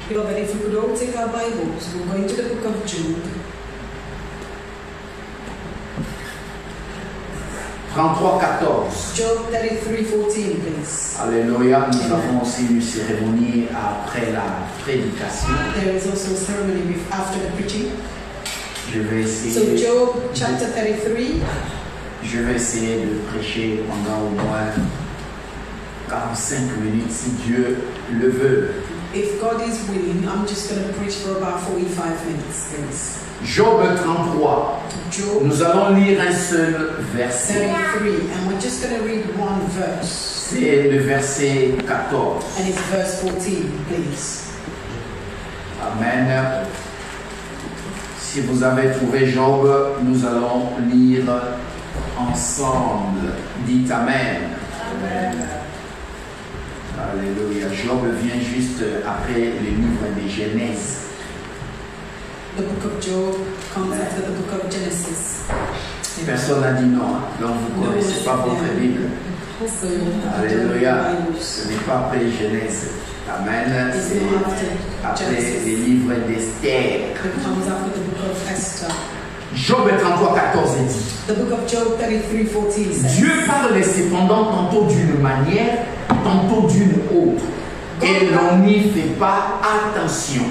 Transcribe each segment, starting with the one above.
Beloved, if we could all take our Bibles, we'll go into the book of Job. 33-14. Job 33:14, please. Alléluia. Nous avons aussi une cérémonie après la prédication. There is also a ceremony after the preaching. Je vais essayer. So Job chapter 33. Je vais essayer de prêcher pendant au moins 45 minutes si Dieu le veut. If God is willing, I'm just going to preach for about 45 minutes, please. Job 33. Job Nous allons lire un seul verset. 33, and we're just going to read one verse. C'est le verset 14. And it's verse 14, please. Amen. Si vous avez trouvé Job, nous allons lire ensemble. Dites Amen. Amen. Alléluia. Job vient juste après le livre de Genèse. The book of Job comes after the book of Genesis. Personne n'a dit non, hein. Donc vous ne connaissez pas votre Bible. So, Alléluia. Ce n'est pas après Genèse. Amen. C'est après les livres d'Esther. It comes after the book of Esther. Job 33:14 dit. The book of Job 33:14 says. Dieu parle cependant tantôt d'une manière, tantôt d'une autre, et l'on n'y fait pas attention.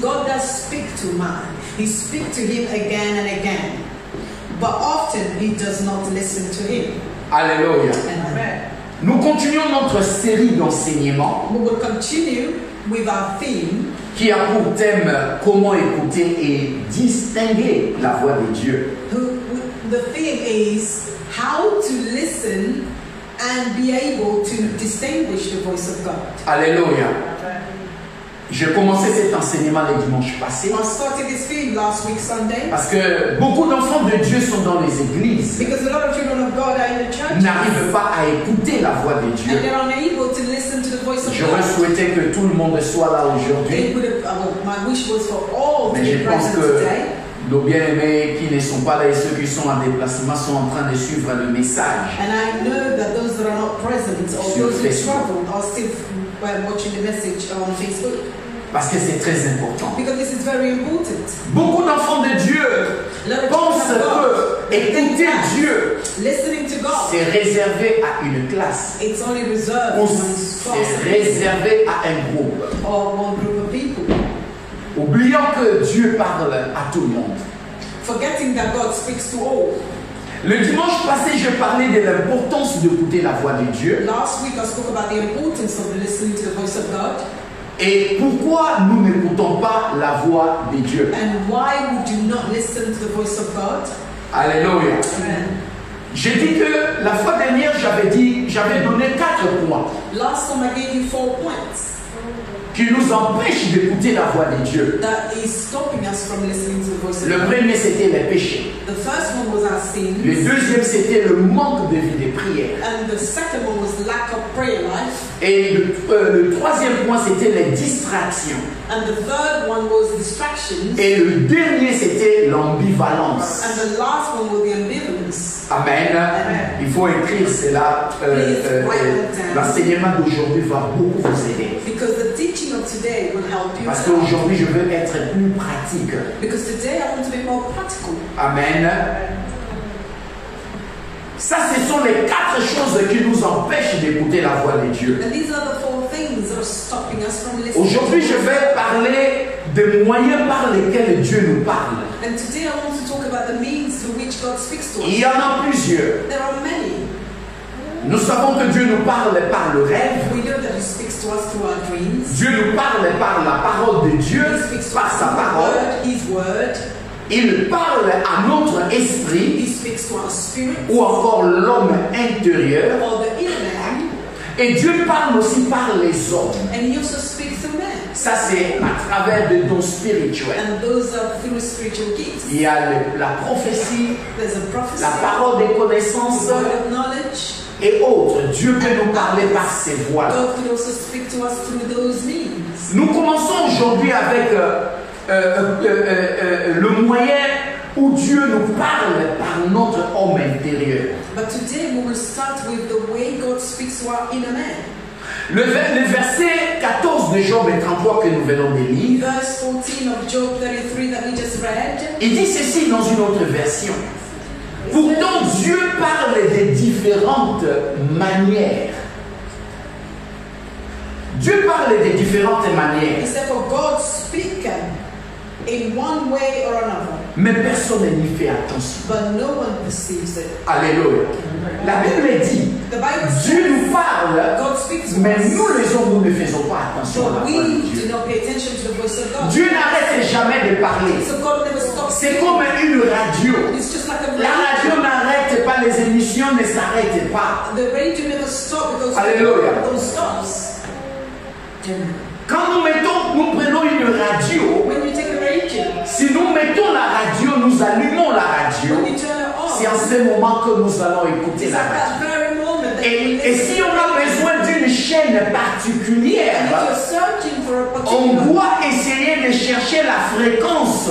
God does speak to man. He speaks to him again and again, but often he does not listen to him. Alléluia. Amen. Nous continuons notre série d'enseignements We will continue with our theme qui a pour thème comment écouter et distinguer la voix de Dieu. The theme is how to listen and be able to distinguish the voice of God. Alléluia. J'ai commencé cet enseignement le dimanche passé I started this theme last week Sunday parce que beaucoup d'enfants de Dieu sont dans les églises, because a lot of children of God are in the church n'arrivent pas à écouter la voix de Dieu. and they're unable to listen to the voice of J'aurais God. souhaité que tout le monde soit là aujourd'hui, My wish was for all to mais be je pense present que today. nos bien-aimés qui ne sont pas là et ceux qui sont en déplacement sont en train de suivre le message. And I know that those that are not present or Sur those who Facebook. traveled are still watching the message on Facebook Parce que c'est très important. because this is very important. Beaucoup d'enfants de Dieu A lot of pensent children of God, que écouter Dieu, listening to God, c'est réservé à une classe it's only reserved ou for one class c'est of people réservé à un groupe. or one group of people, Oubliant que Dieu parle à tout le monde. forgetting that God speaks to all. Le dimanche passé, je parlais de l'importance d'écouter la voix de Dieu Last week I spoke about the importance of listening to the voice of God et pourquoi nous n'écoutons pas la voix de Dieu. and why we do not listen to the voice of God. Alléluia. Amen. J'ai dit que la fois dernière, j'avais donné 4 points Last time I gave you 4 points qui nous empêchent d'écouter la voix de Dieu. that is stopping us from listening to the voice of Le God. premier, c'était les péchés. The first one was our sins, Le deuxième, c'était le manque de vie de prière. and the second one was lack of prayer life, Et le troisième point, c'était les distractions. and the third one was distractions, Et le dernier, c'était l'ambivalence. and the last one was the ambivalence. Amen. Il faut écrire cela. L'enseignement d'aujourd'hui va beaucoup vous aider. Because the teaching of today will help you. Parce qu'aujourd'hui, je veux être plus pratique. Because today I want to be more practical. Amen. Ça, ce sont les 4 choses qui nous empêchent d'écouter la voix de Dieu. And these are the 4 things that are stopping us from listening. Aujourd'hui, je vais parler des moyens par lesquels Dieu nous parle. And today I want to talk about the means through which God speaks to us. Il y en a plusieurs. There are many. Nous savons que Dieu nous parle par le rêve. We know that He speaks to us through our dreams. Dieu nous parle par la parole de Dieu, He speaks to par us sa through parole. His word. Il parle à notre esprit He speaks to our spirit ou encore l'homme intérieur. or the inner man. Et Dieu parle aussi par les hommes. And He also speaks through men. Ça, c'est à travers des dons spirituels. And those are through spiritual gifts. Il y a la prophétie, There's a prophecy, la parole des connaissances word of knowledge. et autres. Dieu peut nous parler par ces voies. God could also speak to us through those means. Nous commençons aujourd'hui avec le moyen où Dieu nous parle par notre homme intérieur. But today we will start with the way God speaks to our inner man. Le verset 14 14 de Job et 33 que nous venons de lire, Verse 14 of Job 33 that we just read. il dit ceci dans une autre version. Pourtant, Dieu parle de différentes manières. Dieu parle de différentes He manières, said, for God speak in one way or another, mais personne n'y fait attention. but no one perceives it. Alléluia. La Bible dit, The Bible Dieu says nous parle, God speaks to mais us, nous les hommes, nous ne faisons pas attention à la but voix de we Dieu. do not pay attention to the voice of God. Dieu n'arrête jamais de parler. So God never stops. C'est comme une radio. It's just like a La radio n'arrête pas, les émissions ne s'arrêtent pas. The radio never stops because Alléluia. God stops. Quand nous prenons une radio, When you take a radio, si nous mettons la radio, nous allumons la radio, when you turn it on, c'est en ce moment que nous allons écouter it's la at radio. that very moment that you Et listen. si on a besoin d'une chaîne And if particulière, you're searching for a on particular, doit essayer de chercher la fréquence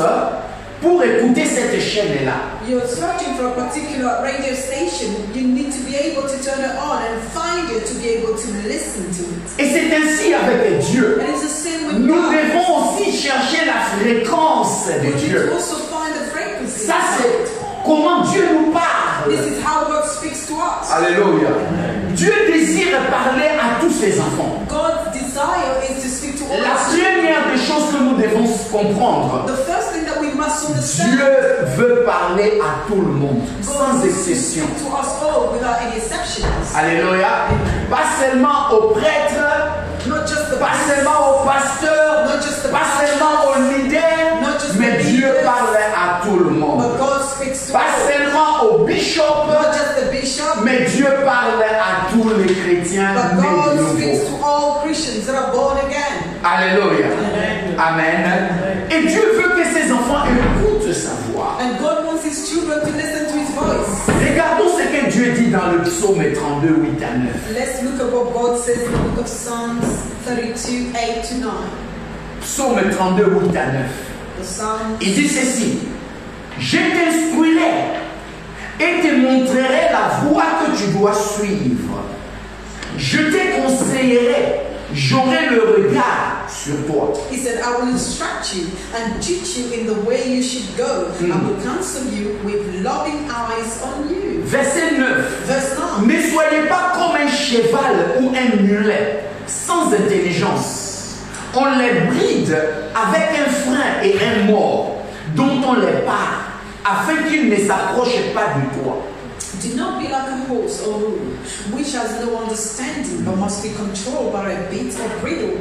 pour écouter cette chaîne-là. you're searching for a particular radio station, you need to be able to turn it on and find it to be able to listen to it. Et c'est ainsi avec Dieu. And it's the same with Nous God. devons aussi chercher la fréquence de We need to Dieu. also find the frequency. Ça, c'est comment Dieu nous parle. This is how God speaks to us. Alléluia. Dieu désire parler à tous ses enfants. God's desire is to speak to all La us. première des choses que nous devons comprendre, The first thing that we must understand, Dieu veut parler à tout le monde, God sans wants to exception. speak to us all without any exceptions. Alléluia. Pas seulement aux prêtres, Not just the pas priests, seulement aux pasteurs, not just the pas pastors, seulement aux leaders, not just mais the Dieu leaders, parle à tout le monde. but God speaks to Pas all. seulement aux bishops, Not just the bishop, mais Dieu parle à tous les chrétiens but nés God de speaks nouveau. to all Christians that are born again. Alléluia. Amen. Et Dieu veut que ses enfants écoutent sa voix. And God wants His children to listen to His voice. Regardons ce que Dieu dit dans le psaume 32, 8 à 9. Let's look at what God says in the book of Psalms 32, 8 to 9. Psaume 32, 8 à 9. The Psalms. Il dit ceci. Je t'instruirai et te montrerai la voie que tu dois suivre. Je te conseillerai, j'aurai le regard sur toi. He said, I will instruct you and teach you in the way you should go. I will counsel you with loving eyes on you. Verset 9. Verse 9. Ne soyez pas comme un cheval ou un mulet, sans intelligence. On les bride avec un frein et un mors, dont on les part, afin qu'ils ne s'approchent pas de toi. Do not be like a horse or mule, which has no understanding, but must be controlled by a bit or bridle,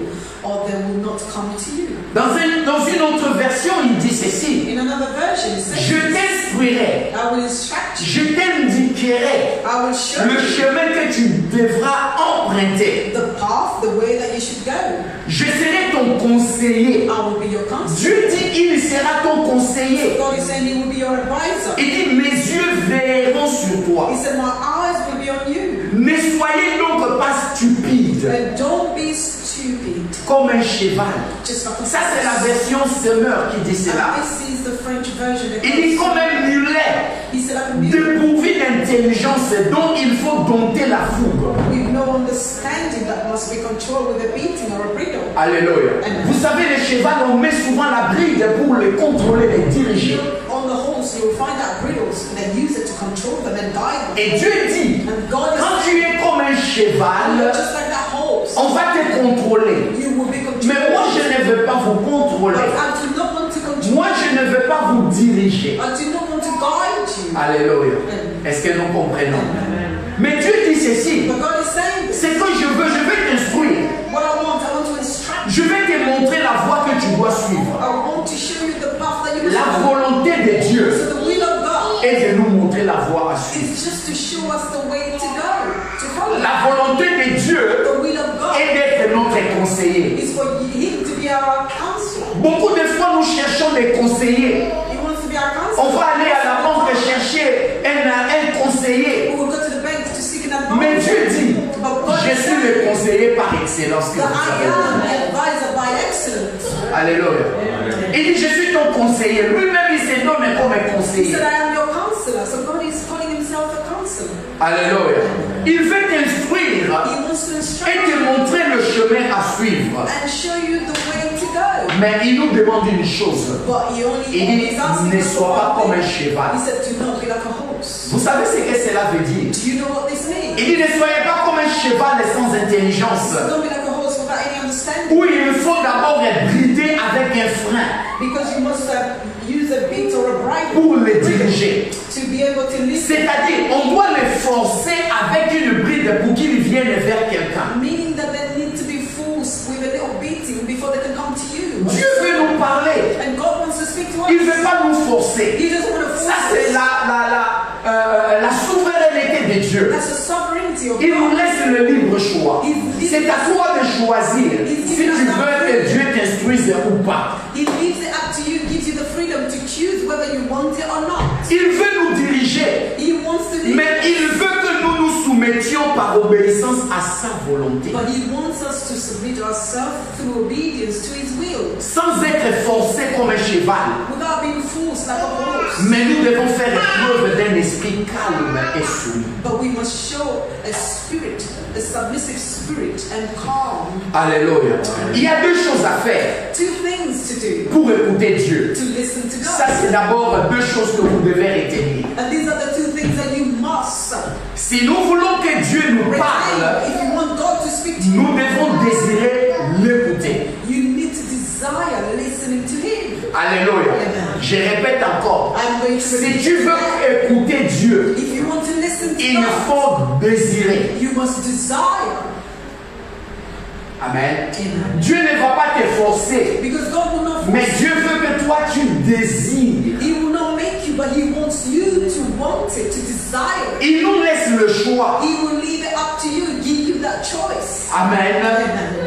or they will not come to you. Dans une autre version, il dit ceci. In another version, it says, Je t'instruirai, I will instruct you, je t'indiquerai I will show le you chemin que tu devras emprunter. the path, the way that you should go. Je serai ton conseiller. I will be your counselor. Dieu dit, il sera ton conseiller. God is saying He will be your advisor. Il dit, mes yeux veilleront sur toi. He said, my eyes will be on you. Ne soyez donc pas stupides, And don't be stupid. comme un cheval. Just like a Ça, c'est la version Semeur qui dit cela. And this is the French version. Il dit, comme un mulet, He said, like a mule dépourvu d'intelligence, dont il faut dompter la fougue. with no understanding that must be controlled with a beating or a bridle. Alléluia. Vous savez, les chevaux, on met souvent la bride pour les contrôler, les diriger. On the horse, you will find out bridles, and they use it to control them and guide them. Et Dieu dit, And God is quand tu es comme un cheval, just like that horse. on va te contrôler. You will be controlled. Mais moi, je ne veux pas vous But contrôler. I do not want to control. Moi, je ne veux pas vous diriger. I do not want to guide you. Alléluia. Est-ce que nous comprenons? Mais Dieu dit ceci. But God is saying this. C'est que je vais t'instruire. What I want to instruct you. Je vais te montrer la voie que tu dois suivre. I want to show you the path that you must La follow. volonté de Dieu So the will of God est de nous montrer la voie à suivre. is just to show us the way to go, to follow. La volonté de Dieu The will of God est d'être notre conseiller. is for Him to be our counselor. Beaucoup de fois, nous cherchons des conseillers. He wants to be our On counselor. va aller à la banque chercher un conseiller. We will go to the bank to seek an Mais advisor. Dieu dit, je suis le conseiller par excellence que That vous I avez. am the advisor by excellence. Alléluia. Il dit, je suis ton conseiller. Lui-même, il se donne comme un He conseiller. said, I am your counselor. So God is calling Himself a counselor. Alléluia. Il veut t'instruire He wants to instruct et te montrer le chemin à suivre. and show you the way to go. Mais il nous demande une chose. But he only Il dit, is asking ne us sois pas one comme un thing. cheval. He said, do not be like a horse. Vous savez ce que cela veut dire? Do you know what this means? Il dit, ne soyez pas comme un cheval sans intelligence. Don't be like a horse without any understanding. Où il faut d'abord être bridé avec un frein Because you must use a bit or a bridle pour le diriger. to be able to listen. C'est-à-dire, on doit le forcer avec une bride pour qu'il vienne vers quelqu'un. Meaning that they need to be forced with a little beating before they can come to you. Dieu veut nous parler. And God wants to speak to us. Il ne veut pas nous forcer. He doesn't want to force Ça, c'est us. la souveraineté de Dieu. That's the sovereignty of Il nous God. laisse le libre choix. C'est à toi de choisir si tu veux que Dieu t'instruise ou pas. He leaves it up to you, gives you the freedom to choose whether you want it or not. Il veut nous diriger, He wants to lead mais us. il veut que nous nous soumettions par obéissance à sa volonté, But he wants us to submit ourselves through obedience to his will, sans être forcé comme un cheval. without being forced like a horse. Mais nous devons faire preuve d'un esprit calme et soumis. But we must show a spirit, a submissive spirit and calm. Alléluia. Il y a deux choses à faire Two things to do pour écouter Dieu. to listen to Ça, God. c'est d'abord deux choses que vous devez retenir. And these are the two things that you must Si nous voulons que Dieu nous retain. parle, If you want God to speak to you, nous devons désirer l'écouter. you need to desire listening to him. Alléluia. Je répète encore. I'm going to Si repeat tu veux it. écouter Dieu, If you want to listen to il God, faut désirer. you must desire. Amen. Amen. Dieu ne va pas te forcer, Because God will not mais force Dieu veut que toi tu désires. He will not make you, but He wants you to want it, to desire it. Il nous laisse le choix. He will leave it up to you, give you that choice. Amen. Amen.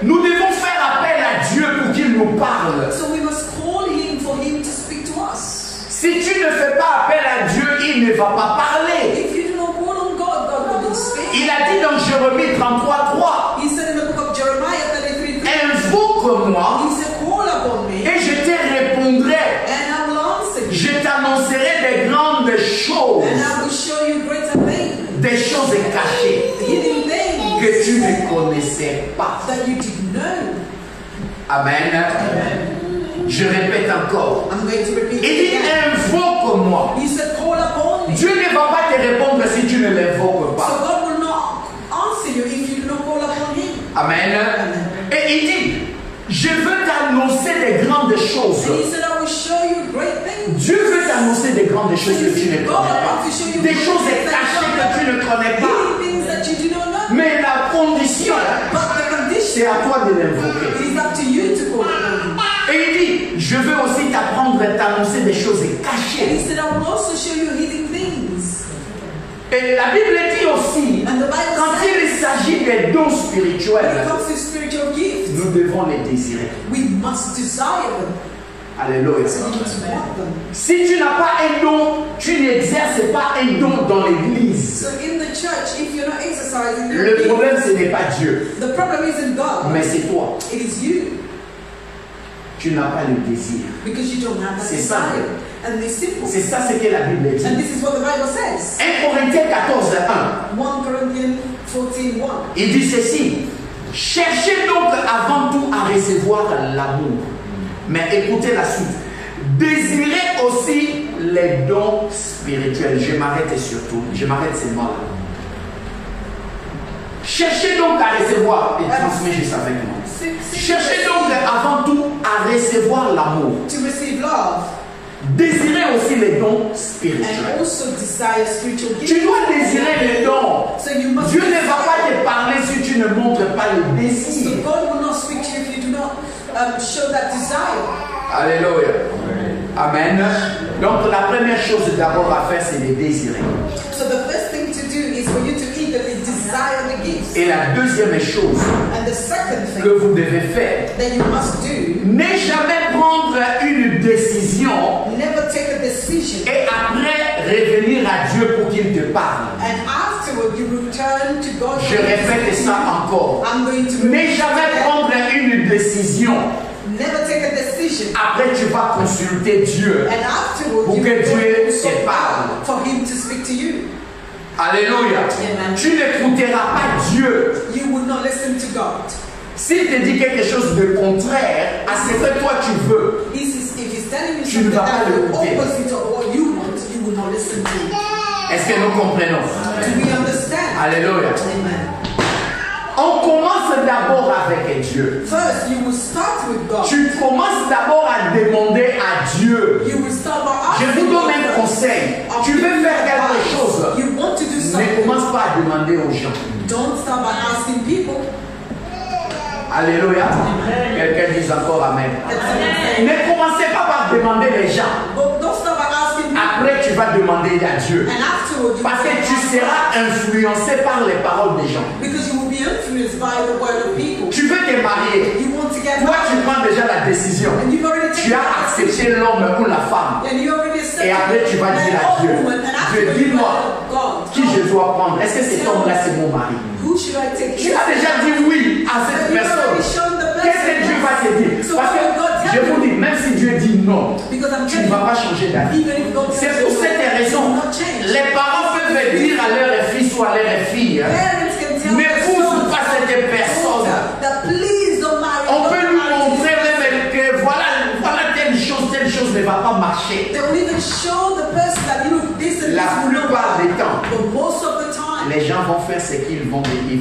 Nous devons faire appel à Dieu pour qu'il nous parle. So we must call Him for Him to speak to us. Si tu ne fais pas appel à Dieu, il ne va pas parler. If you do not call on God, God will not speak. Il a dit dans Jérémie 33:3, He said in the book of Jeremiah 33:3, invoque-moi He said, call upon me, et je te répondrai. and I will answer you, Je t'annoncerai des grandes choses, and I will show you greater things, des choses cachées hidden things que tu ne connaissais pas. that you didn't know. Amen. Je répète encore. I'm going to repeat Il it dit again. invoque-moi. He said, call upon me. Dieu ne va pas te répondre si tu ne l'invoques So pas. God will not answer you if you do not call upon Him. Amen. Et il dit, je veux t'annoncer des grandes choses. And He said, I will show you great things. Dieu veut t'annoncer des grandes choses que tu ne connais pas. Des choses cachées que tu ne connais pas. Hidden things that you do not know. Mais la condition, But the condition, c'est à toi de l'invoquer. it is up to you to call upon Him. Et il dit, je veux aussi t'apprendre à t'annoncer des choses And He cachées. said, I will also show you hidden things. Et la Bible dit aussi, And the Bible quand says, il s'agit des dons when it spirituels, comes to spiritual gifts, nous devons les désirer. we must desire them. Alléluia. So we must want them. Si tu n'as pas un don, tu n'exerces pas un don dans l'église. So in the church, if you're not exercising your Le gift, problème, ce n'est pas Dieu, the problem isn't God, mais c'est toi. it is you. Tu n'as pas le désir. Because you don't have that C'est desire. simple. And it's simple. C'est ça ce que la Bible And dit. this is what the Bible says. 1 Corinthiens 14:1. 1 Corinthians 14:1. Il dit ceci. Cherchez donc avant tout à recevoir l'amour. Mais écoutez la suite. Désirez aussi les dons spirituels. Je m'arrête surtout. Je m'arrête seulement là. Cherchez donc à recevoir. Et transmets juste avec moi. Cherchez donc avant tout à recevoir l'amour. To receive love Désirez aussi les dons and spirituels. also desire spiritual Tu gifts. dois désirer les dons. So you must Dieu ne va pas desire. te parler si tu ne montres pas le So désir. God will not speak to you if you do not show that desire. Alléluia. Amen. Donc la première chose d'abord à faire, c'est de désirer. So the first thing to do is for you to eagerly desire the gifts. Et la deuxième chose And the second que thing vous devez faire, that you must do, n'est jamais prendre une décision never take a decision et après revenir à Dieu pour qu'il te parle. and afterward you return to God. Je répète ça encore. I'm going to N'est jamais prendre une décision. never take a decision Après, tu vas consulter Dieu. and afterward Pour you que will Dieu consult te parle. God for Him to speak to you. Alléluia. Amen. Tu n'écouteras pas Dieu. You will not listen to God. S'il te dit quelque chose de contraire à ce que toi tu veux, If he's telling you Tu ne something vas pas that is l'écouter. opposite of what you want, you will not listen to it. est-ce que nous comprenons? Do we understand? Alléluia. Amen. On commence d'abord avec Dieu. First, you will start with God. Tu commences d'abord à demander à Dieu. You will start by Je asking vous donne un God. conseil. Tu veux faire quelque chose, You want to do ne something. commence pas à demander aux gens. Don't start by asking people. Alléluia. Quelqu'un dit encore Amen. Amen. Ne commencez pas par demander les gens. But don't start by asking people. Après, tu vas demander à Dieu. And afterwards, you Parce que will tu ask seras God. influencé par les paroles des gens. Because you will be influenced by the word of people. Tu veux te marier. You want to get Toi, tu married. prends déjà la décision. And you've already Tu taken as the decision. accepté l'homme ou la femme. And you already accepted Et après, tu vas dire à Dieu, Dieu, dis-moi, qui je dois prendre. Est-ce que cet homme-là, c'est mon mari? Who should I take? Tu as déjà dit oui à cette You've already personne. shown the Qu'est-ce que Dieu va te dire? Parce que je vous dis, même si Dieu dit non, Because I'm tu ne vas pas changer d'avis. even if God C'est tells pour you, cette you raison, will not change. les parents peuvent dire à leur fils ou à leur fille, Parents can tell their n'épouse sons, pas cette personne. that please don't marry. On peut don't lui marry montrer this même que voilà telle chose ne va pas marcher. They will even show the person that you know this and La this will not plupart work. des temps, But most of the time, les gens vont faire ce qu'ils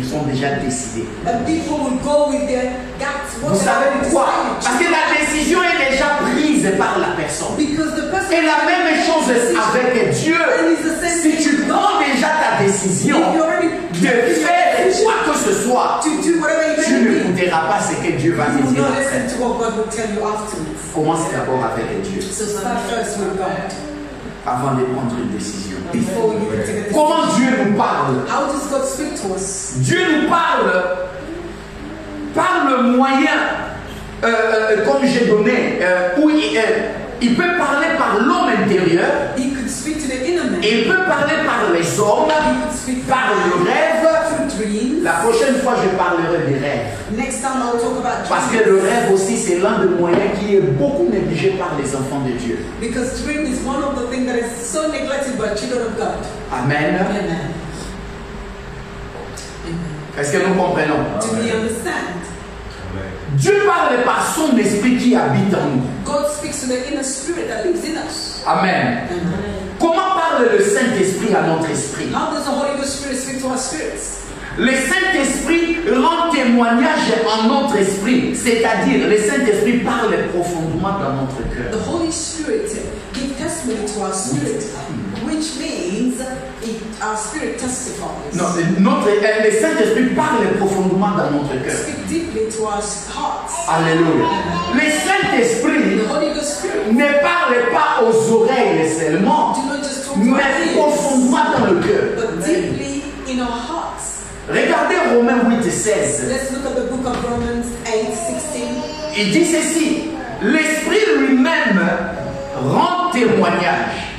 sont déjà décidés. and people will go with their guts. Vous savez pourquoi? Parce que la décision est déjà prise par la personne. Because the person Et la même chose avec Dieu. And it's the same Si thing tu with prends God. déjà ta décision If you already de faire quoi que ce soit, to do whatever you tu may be, n'écouteras pas ce que Dieu va you te will dire. not listen après. to what God will tell you afterwards. Commence d'abord avec Dieu So start first with God avant de prendre une décision. before you can take a decision. Comment Dieu nous parle? How does God speak to us? Dieu nous parle par le moyen, comme j'ai donné, où il peut parler par l'homme intérieur, He could speak to the inner man. et il peut parler par les hommes, He could speak par le through rêve. dreams. La prochaine fois, je parlerai des rêves. Next time I'll talk about Parce que dreams. le rêve aussi, c'est l'un des moyens qui est beaucoup négligé par les enfants de Dieu. Because dream is one of the things that is so neglected by children of God. Amen. Amen. Est-ce que nous comprenons? Do we understand? Dieu parle par son esprit qui habite en nous. God speaks to the inner spirit that lives in us. Amen. Amen. Comment parle le Saint-Esprit à notre esprit? How does the Holy Ghost Spirit speak to our spirits? Le Saint-Esprit rend témoignage en notre esprit, c'est-à-dire le Saint-Esprit parle profondément dans notre cœur. The Holy Spirit gives testimony to our spirit, which means our spirit testifies. Non, le Saint-Esprit parle profondément dans notre cœur. Speak deeply to our hearts. Alléluia. Le Saint-Esprit The Holy Ghost Spirit ne parle pas aux oreilles seulement, do not just talk to our mais ears, profondément dans le cœur. but deeply in our hearts. Regardez Romains 8:16. Let's look at the book of Romans 8:16. Il dit ceci: l'Esprit lui-même rend témoignage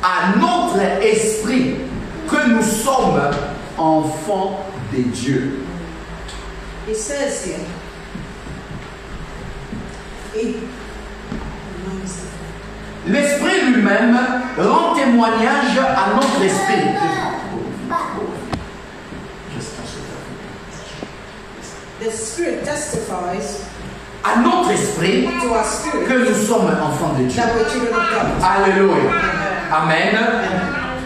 à notre esprit que nous sommes enfants de Dieu. It says here, L'Esprit lui-même rend témoignage à notre esprit. the Spirit testifies À notre esprit to our spirit que nous sommes enfants de Dieu. that we're children of God. Alléluia. Amen.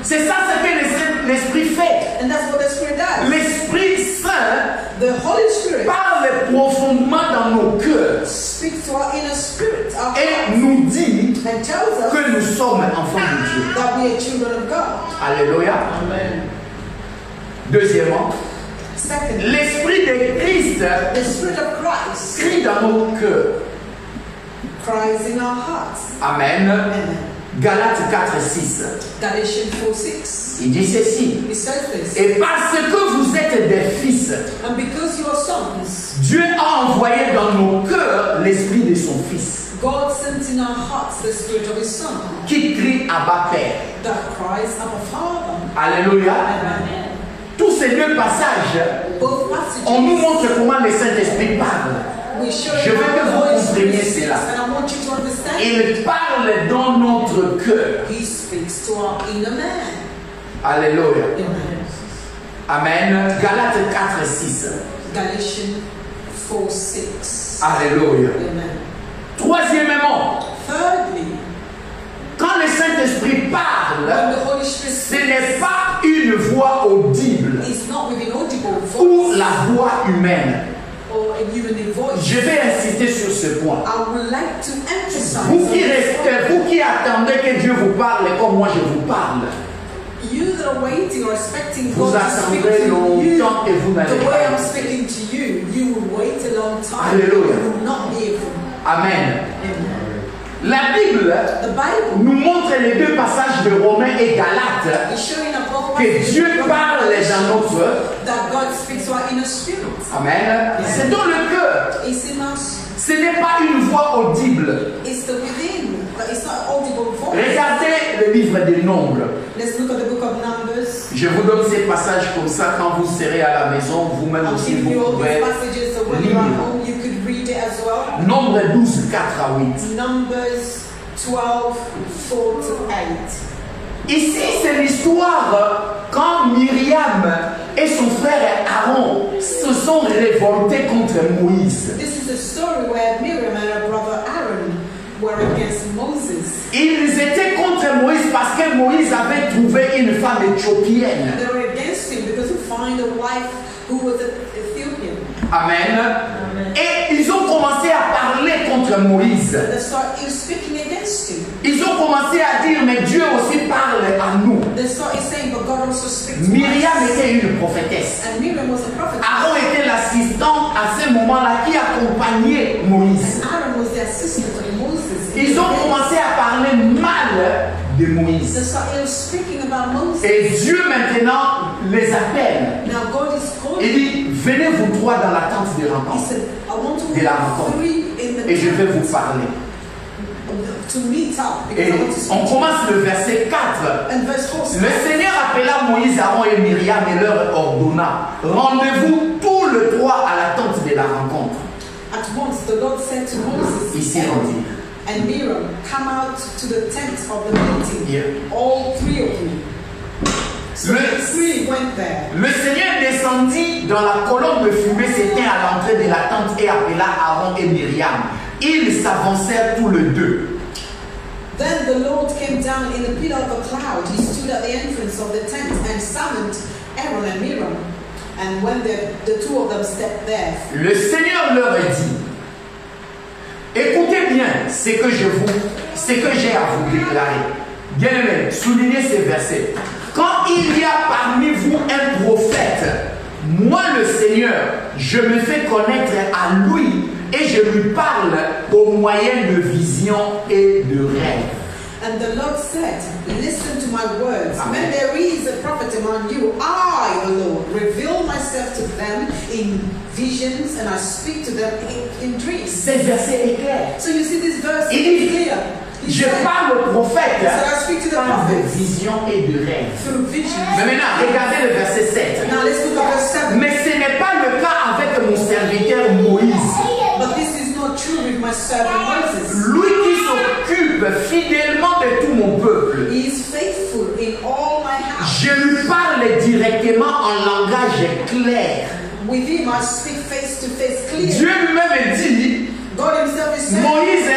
C'est ça ce que l'Esprit fait. And that's what the Spirit does. L'Esprit Saint The Holy Spirit parle profondément dans nos cœurs speaks to our inner spirit, our et hearts, nous dit and tells us que nous sommes enfants de Dieu. that we are children of God. Alléluia. Deuxièmement, Secondly, l'Esprit de Christ the Spirit of Christ crie dans nos cœurs. cries in our hearts. Amen. Amen. Galates 4:6. Galatians 4:6. Il dit ceci: It says this. et parce que vous êtes des fils, And because you are sons, Dieu a envoyé dans nos cœurs l'Esprit de son Fils, God sent in our hearts the Spirit of His Son qui crie Abba Père. that cries, Abba Father. Alléluia. Amen. Tous ces deux passages, Both passages, on nous montre comment le Saint-Esprit parle. we show Je you veux que how the vous Holy Spirit compreniez speaks, cela. and I want you to understand. Il parle dans notre cœur. He speaks to our inner man. Alléluia. Amen. Amen. Galates 4, 6. Galatians 4, 6. Alléluia. Amen. Troisièmement, Thirdly, quand le Saint-Esprit when parle, the Holy Spirit ce n'est pas une voix audible is not with an audible ou voice la voix humaine. or a human voice. Je vais insister sur ce point. I would like to emphasize Vous on qui this restez, point. vous qui attendez que Dieu vous parle comme moi je vous parle, You that are waiting or expecting vous God to speak to attendrez you, longtemps et vous n'allez the way I'm pas. speaking to you, you will wait a long time. Alléluia. You will not be able. Amen. Amen. La Bible The Bible nous montre les deux passages de Romains et Galates is showing above que Dieu parle dans notre. that God speaks to our inner spirit. Amen. C'est dans le cœur. It's in us. Ce n'est pas une voix audible. It's the within, but it's not audible voice. Regardez le livre des Nombres. Let's look at the book of Numbers. Je vous donne ces passages comme ça quand vous serez à la maison, vous-même I'll aussi give vous you all pouvez these passages so when you're at lire. home you could read it as well. Nombre 12, 4 à 8. Numbers 12, 4 to 8. Ici, c'est l'histoire quand Myriam et son frère Aaron se sont révoltés contre Moïse. This is the story where Miriam and her brother Aaron were against Moses. Ils étaient contre Moïse parce que Moïse avait trouvé une femme éthiopienne. They were against him because he found a wife who was an Ethiopian. Amen. Et ils ont commencé à parler contre Moïse. They started speaking against him. Ils ont commencé à dire, mais Dieu aussi parle à nous. They started saying, but God also speaks to Myriam us. était une prophétesse. And Miriam was a prophet. Aaron était l'assistant à ce moment-là qui accompagnait Moïse. And Aaron was the assistant of Moses. Ils ont commencé à parler mal de They Moïse. started speaking about Moses. Et Dieu maintenant les appelle. Now God is calling. Il dit, venez vous trois dans la tente de He rencontre. said, I want to De la rencontre. three in the Et je vais vous tent parler. to meet up because Et I want to speak on to you. commence le verset 4. And verse 4 Le says, Seigneur appela Moïse, Aaron et Myriam et leur ordonna, rendez-vous tous les trois à la tente de la rencontre. at once the Lord said to Moses Ici on dit. and Miriam, come out to the tent of the meeting. Yeah. All three of you. So Le- the three went there. Le Seigneur descendit dans la colonne de fumée, s'éteint à l'entrée de la tente et appela Aaron et Myriam. Ils s'avancèrent tous les deux. Then the Lord came down in a pillar of a cloud. He stood at the entrance of the tent and summoned Aaron and Miriam. And when the two of them stepped there, Le Seigneur leur dit, écoutez bien ce que j'ai à vous déclarer. Bien-aimés, soulignez ces versets. Quand il y a parmi vous un prophète, moi le Seigneur, je me fais connaître à lui et je lui parle au moyen de visions et de rêves. and the Lord said, listen to my words. Amen. When there is a prophet among you, I, the Lord, reveal myself to them in visions and I speak to them in dreams. Ce verset est clair. So you see this verse Il is dit, clear. He je said, parle au prophète he said, I speak to the par des prophets visions et de rêves. through visions. Mais maintenant, regardez le verset 7. Now let's look at verse 7. Mais ce n'est pas le cas avec mon serviteur Moïse. But this is not true with my servant Moses. Lui qui s'occupe fidèlement de tout mon peuple. He is faithful in all my house. Je lui parle directement en langage clair. With him I speak face to face Dieu clearly. lui-même dit, God himself is saying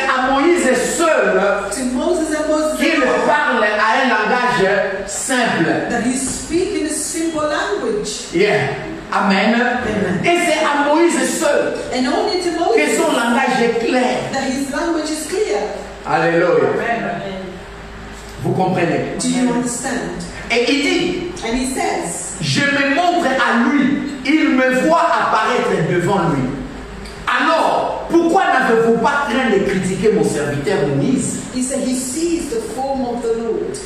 à Moïse seul to Moses and Moses qu'il alone parle à un langage simple. that he speak in a simple language. Yeah. Amen. Amen. Et c'est à Moïse seul And only to que Moses son langage est clair. that his language is clear. Alléluia. Vous comprenez? Do you understand? Et il dit, And he says, je me montre à lui, il me voit apparaître devant lui. Alors, pourquoi n'avez-vous pas craint de critiquer mon serviteur Moïse? he said, he sees the form of the Lord.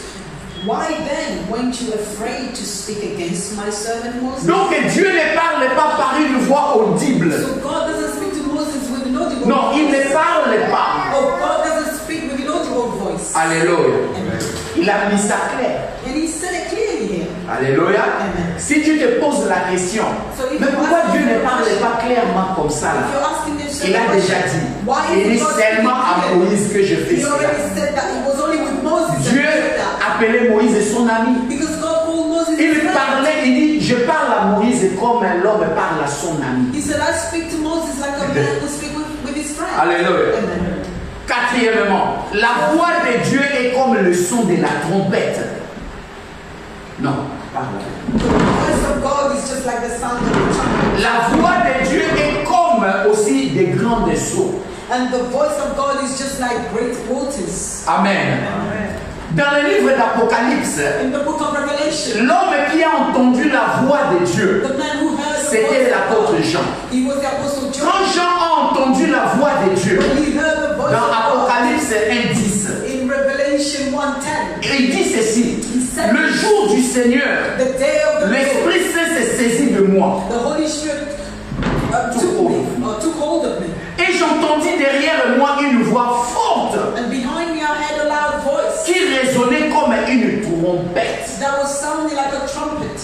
Why then weren't you afraid to speak against my servant Moses? Donc Dieu ne parle pas par une voix audible. So God doesn't speak to Moses with an audible Non, il voice. ne parle pas. Oh, God doesn't speak with an audible voice. Alléluia. Amen. Il a mis ça clair. And he said it clearly here. Alléluia. Amen. Si tu te poses la question, mais pourquoi Dieu ne parle pas clairement comme ça If là? you're asking this Il a déjà dit. why Il dit is God seulement à speaking Moïse que je fais He cela. already said that it was only with Moses that Dieu he did that. appelait Moïse son ami. Because God called Moses his Il friend. parlait, il dit, je parle à Moïse comme l'homme parle à son ami. He said, I speak to Moses like a man would speak with his friend. Alléluia. Amen. Quatrièmement, la voix de Dieu est comme le son de la trompette. Non, pardon. The voice of God is just like the sound of a trumpet. La voix de Dieu est comme aussi des grandes eaux. And the voice of God is just like great waters. Amen. Dans le livre d'Apocalypse, In the book of Revelation, l'homme qui a entendu la voix de Dieu, the man who heard the c'était voice of l'apôtre God, Jean. he was the apostle John. Quand Jean a entendu la voix de Dieu, When he heard the voice dans of God Apocalypse 1:10, in Revelation 1:10, il dit ceci: le jour du Seigneur, the day of the Lord, l'Esprit Saint s'est saisi de moi. the Holy Spirit took hold of me. Et j'entendis derrière moi une voix forte And behind me I heard a loud voice qui résonnait comme une trompette. that was sounding like a trumpet.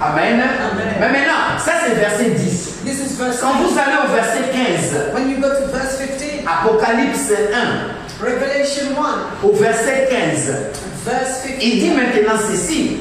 Amen. Amen. Mais maintenant, ça c'est verset 10. This is verse Quand 10. vous allez au verset 15, When you go to verse 15, Apocalypse 1, Revelation 1, au verset 15, verse il dit 15. maintenant ceci: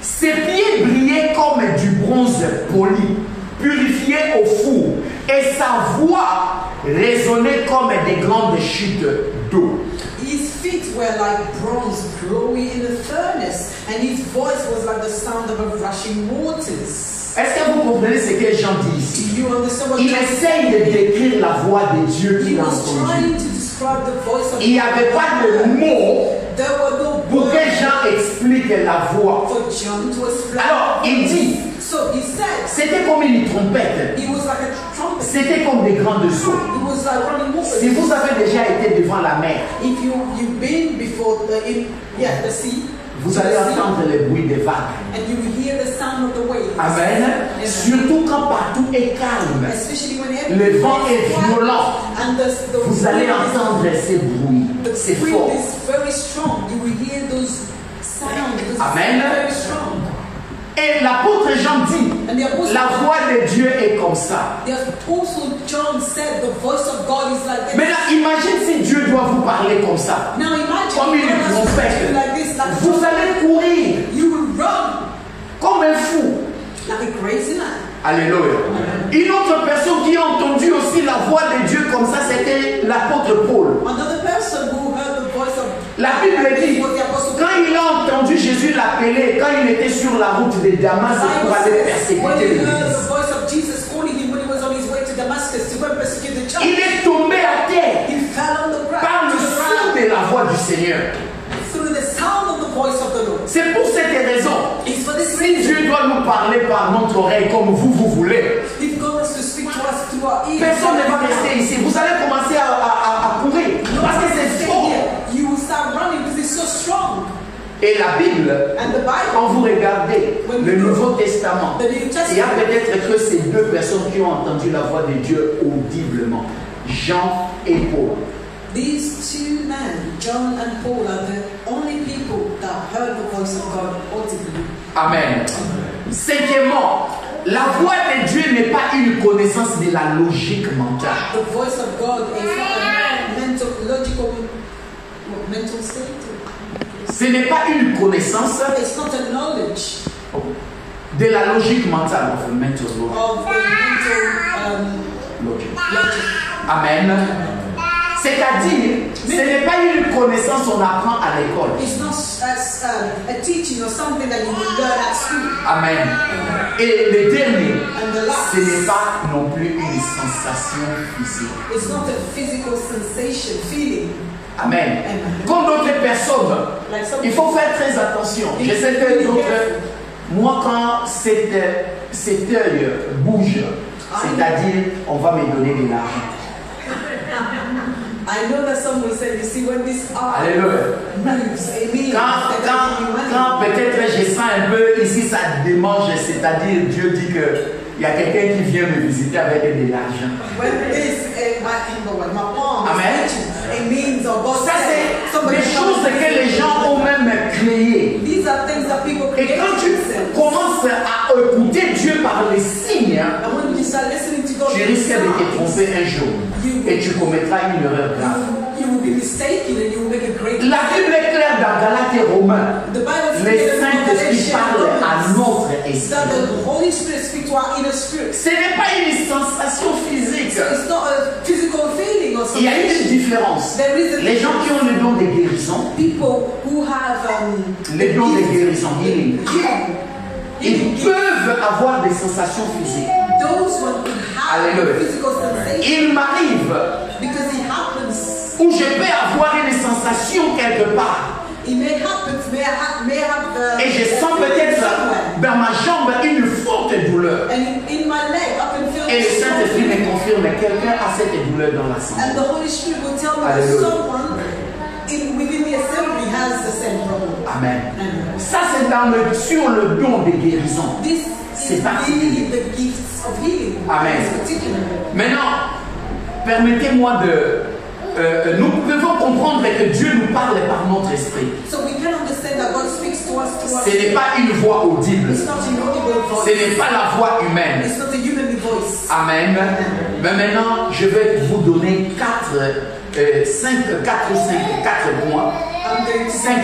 ses pieds brillaient comme du bronze poli, purifié au four, et sa voix résonnait comme des grandes chutes d'eau. His feet were like bronze glowing in the furnace, and his voice was like the sound of a rushing waters. Est-ce que vous comprenez ce que Jean dit ici? Do you understand what Il John essaye de décrire la voix de Dieu He qu'il a was entendue. trying to describe the voice of Il n'y avait pas de mots There were no pour que words Jean explique la voix. for John to explain. Alors, il dit, So he said, c'était comme une trompette, it was like a trumpet. c'était comme des grandes eaux. It was like running waters. Si vous avez déjà été devant la mer, If you've been before the sea, vous allez entendre le bruit des vagues. and you will hear the sound of the waves. Amen. Amen. Surtout quand partout est calme, Especially when le vent everything est is quiet violent, and the vous allez wind is- entendre ces bruits. the C'est wind fort. is very strong. You will hear those sounds. Because Amen. It's very strong. Et l'apôtre Jean dit, And the apostle, la voix de Dieu est comme ça. the apostle John said, the voice of God is like this. Maintenant, imagine si Dieu doit vous parler comme ça. Now imagine Comme une God has trompette. spoken like this, like Vous allez courir you will run comme un fou. like a crazy man. Alléluia. Une autre personne qui a entendu aussi la voix de Dieu comme ça, c'était l'apôtre Paul. Another person who heard the voice of La Bible dit, was the apostle quand il a entendu Jésus l'appeler, quand il était sur la route de Damas pour Bible aller says, when persécuter he heard the l'Église, voice of Jesus calling him when he was on his way to Damascus to go and persecute the church, il est tombé à terre he fell on the ground, par le to the son ground de la voix du Seigneur. through the sound of the voice of the Lord. C'est pour cette raison, It's for this si reason. Dieu doit nous parler par notre oreille comme vous voulez, If God wants to speak to us through our ears, personne ne va rester ici. Vous allez commencer à courir parce que c'est stay fort. here. You will start running because it's so strong. Et la Bible, And the Bible, quand vous regardez le Nouveau Testament, the New il y a Testament, peut-être que ces deux personnes qui ont entendu la voix de Dieu audiblement, Jean et Paul. these two men, John and Paul, are the only people that heard the voice of God audibly. Amen. Cinquièmement, la voix de Dieu n'est pas une connaissance de la logique mentale. The voice of God is not a mental state. Ce n'est pas une connaissance It's not a knowledge de la logique mentale, of mental logic. of the mental Logic. logic. Amen. C'est-à-dire, ce n'est pas une connaissance qu'on apprend à l'école. It's not as a teaching or something that you will learn at school. Amen. Et le dernier, And the last, ce n'est pas non plus une sensation physique. it's not a physical sensation, feeling. Amen. Amen. Comme d'autres personnes, Like some il faut faire très attention. Je sais que d'autres, moi quand cet œil bouge, c'est-à-dire on va me donner de l'argent. I know that some will say, you see, when this eye Alléluia. moves, it means Quand, that they're giving you money. quand peut-être je sens un peu ici ça démange, c'est-à-dire Dieu dit que il y a quelqu'un qui vient me visiter avec de l'argent. When this, my palm Amen. is itching, it means, or God Ça said, c'est somebody des choses que les gens ont même créées. These are things that people Et create quand tu themselves. commences à écouter Dieu par les signes, And when you start listening to God, tu risques de te tromper un jour et tu commettras une erreur grave. you will be mistaken and you will make a great La Bible est claire regarde dans Galates et Romains, The Bible les says Saint-Esprit parlent à notre that esprit. the Holy Spirit speaks to our inner spirit. Ce n'est pas une sensation physique. It's not a physical feeling or Il y a une something. différence. There is a Les gens qui ont le don de guérison, people who have les dons de guérison, healing, ils gift. peuvent avoir des sensations physiques. Those one who have Alléluia. physical sensation, Il m'arrive because it happens. où je peux avoir une sensation quelque part It may happen, may have et je sens peut-être somewhere. dans ma jambe une forte douleur. And in my leg, I can feel Et le Saint-Esprit something. me confirme que quelqu'un a cette douleur dans la santé. And the Holy Spirit will tell me that Alléluia. someone within the assembly has the same problem. Amen. And Ça c'est sur le don de guérison. this C'est is particulier. really the gifts of healing. Amen. It's particular. Maintenant, permettez-moi de... nous devons comprendre que Dieu nous parle par notre esprit. So we can understand that God speaks to us Ce n'est pas une voix audible. It's not an audible Ce voice. n'est pas la voix humaine. It's not a human voice. Amen. Mais maintenant, je vais vous donner 4 points. I'm going to 5. say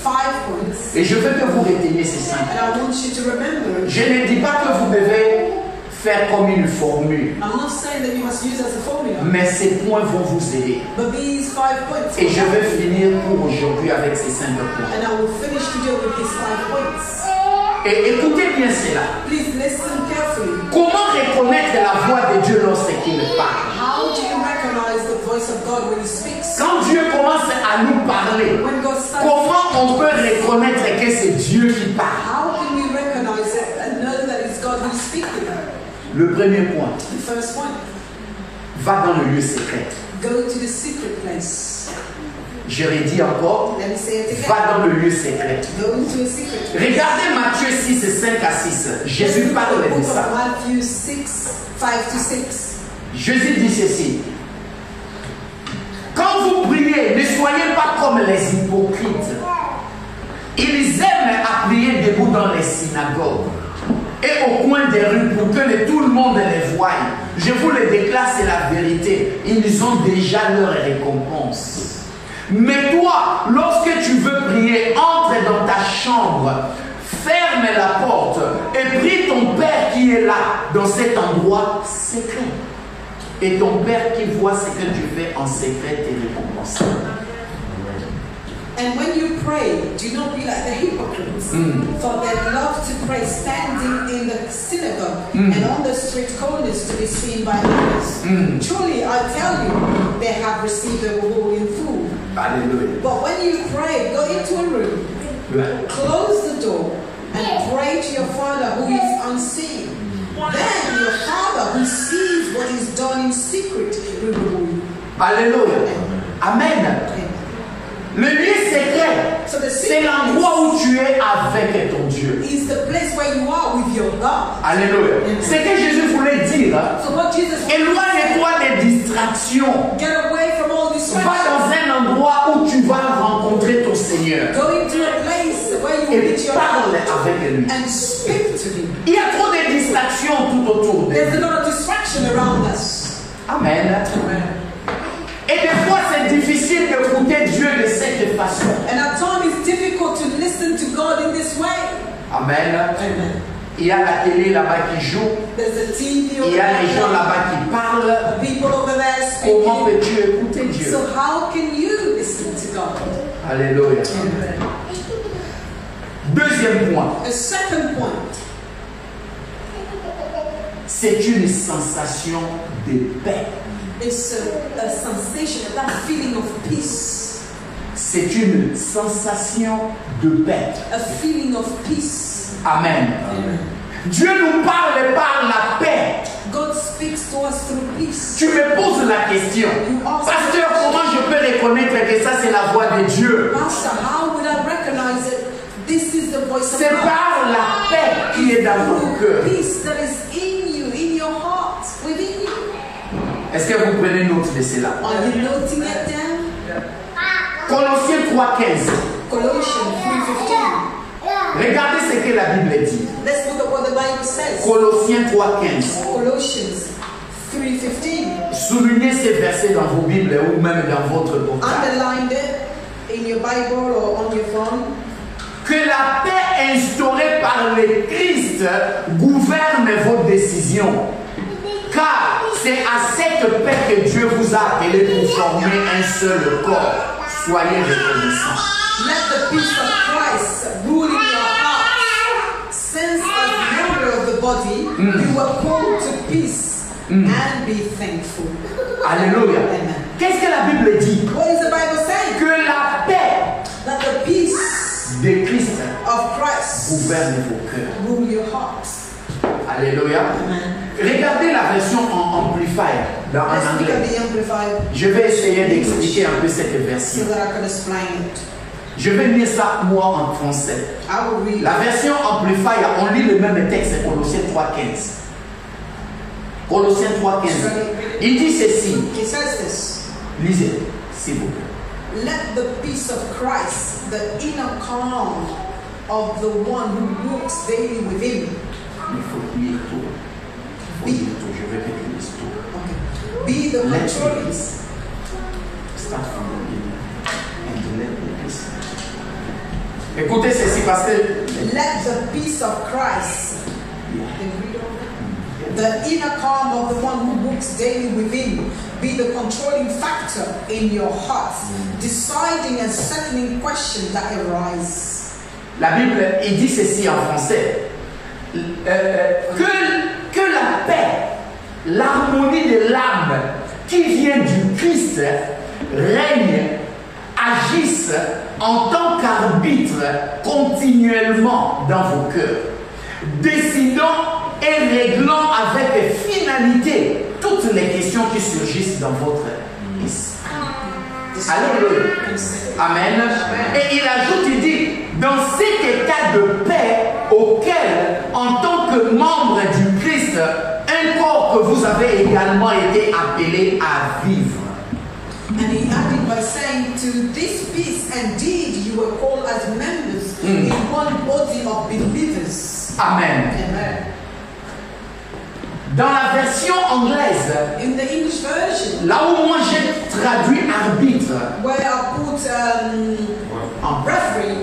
5 points. Et je veux que vous reteniez ces 5. And I want you to remember. Je ne dis pas que vous devez faire comme une formule, I'm not saying that you must use as a formula. mais ces points vont vous aider. But these 5 points. Et je vais finir pour aujourd'hui avec ces 5 points. And I will finish today with these 5 points. Et écoutez bien cela. Please listen carefully. Comment reconnaître la voix de Dieu lorsqu'il parle? How do you recognize the voice of God when He speaks? Quand Dieu commence à nous parler, When God starts, comment on peut reconnaître que c'est Dieu qui parle? how can we recognize it and know that it's God who's speaking? Le premier point, The first point, va dans le lieu secret. go to the secret place. Je redis encore, Let me say it again. va dans le lieu secret. Go into a secret place. Regardez Matthieu 6, 5 à 6. Jésus parle The de book ça. of Matthew 6, 5 to 6. Jésus dit ceci. Quand vous priez, ne soyez pas comme les hypocrites. Ils aiment à prier debout dans les synagogues et au coin des rues pour que tout le monde les voie. Je vous le déclare, c'est la vérité. Ils ont déjà leur récompense. Mais toi, lorsque tu veux prier, entre dans ta chambre, ferme la porte et prie ton Père qui est là, dans cet endroit secret. Et ton Père qui voit ce que tu fais en secret te récompensera. And when you pray, do not be like the hypocrites, for they love to pray standing in the synagogue and on the street corners to be seen by others. Truly, I tell you, they have received a reward in full. Alléluia. But when you pray, go into a room, close the door, and pray to your Father who is unseen. Then your Father who sees what is done in secret will reward you. Alléluia. Amen. Le lieu secret, So the c'est secret l'endroit où tu es avec ton Dieu. is the place where you are with your God. Alléluia. C'est que Jésus voulait dire, So what Jesus éloigne-toi des distractions. get away from all Va distractions. dans un endroit où tu vas rencontrer ton Seigneur Go into a place where you will et meet your parle God avec lui. and speak to Him. Il y a trop de distractions tout autour de There's a nous. lot of distraction around us. Amen. Et des fois, c'est difficile d'écouter Dieu de cette façon. And at times it's difficult to listen to God in this way. Amen. Amen. Il y a la télé là-bas qui joue. There's a TV over Il y a les gens there. là-bas qui parlent. People over there Comment speaking. peux-tu écouter Dieu? So how can you listen to God? Alléluia. Amen. Deuxième point, A second point. c'est une sensation de paix. It's a sensation, that feeling of peace. C'est une sensation de paix. A feeling of peace. Amen. Dieu nous parle par la paix. God speaks to us through peace. Tu me poses la question, pasteur, comment je peux reconnaître que ça c'est la voix de Dieu? Pastor, how would I recognize it? This is the voice of C'est God. par la paix qui est dans ton cœur. Peace that is in you, in your heart, within you. Est-ce que vous prenez note de cela? Are you noting it down? Colossiens 3,15. Colossians 3:15. Regardez ce que la Bible dit. Let's look at what the Bible says. Colossiens 3,15. Colossians 3:15. Soulignez ces versets dans vos Bibles ou même dans votre portable. Underlined it in your Bible or on your phone. Que la paix instaurée par le Christ gouverne vos décisions. Car c'est à cette paix que Dieu vous a appelé pour former un seul corps. Soyez reconnaissants. Let the peace of Christ rule in your heart. Since as member of the body, you were called to peace and be thankful. Alléluia. Amen. Qu'est-ce que la Bible dit? What is the Bible saying? Que la paix That the peace de Christ of Christ gouverne vos cœurs. rule your hearts. Alléluia. Amen. Regardez la version en Amplifier en Let's look anglais. at the Amplified Je vais essayer d'expliquer un peu cette so version. that I can explain it. Je vais lire ça moi en français. I will read. La version Amplifier, on lit le même texte, Colossiens 3.15. Colossiens 3.15. Il dit ceci. It says this. Lisez, s'il vous plaît. Let the peace of Christ, the inner calm of the one who walks daily within. Il faut lire tout. Il faut lire tout. Je vais répéter l'histoire. Okay. Be the Let controlling. peace start from the beginning and let the peace. Écoutez ceci parce que Let the peace of Christ, Can you read over? The inner calm of the one who walks daily within, be the controlling factor in your heart, deciding and settling questions that arise. la Bible, il dit ceci en français. Que la paix, l'harmonie de l'âme qui vient du Christ règne, agisse en tant qu'arbitre continuellement dans vos cœurs, décidant et réglant avec finalité toutes les questions qui surgissent dans votre esprit. Alléluia. Amen. Et il ajoute, il dit, dans cet état de paix auquel, en tant que membre du Christ, un corps que vous avez également été appelé à vivre. And he added by saying, to this peace indeed you were called as members in one body of believers. Amen. Amen. Dans la version anglaise, In the English version, là où moi j'ai traduit arbitre, where I put referee,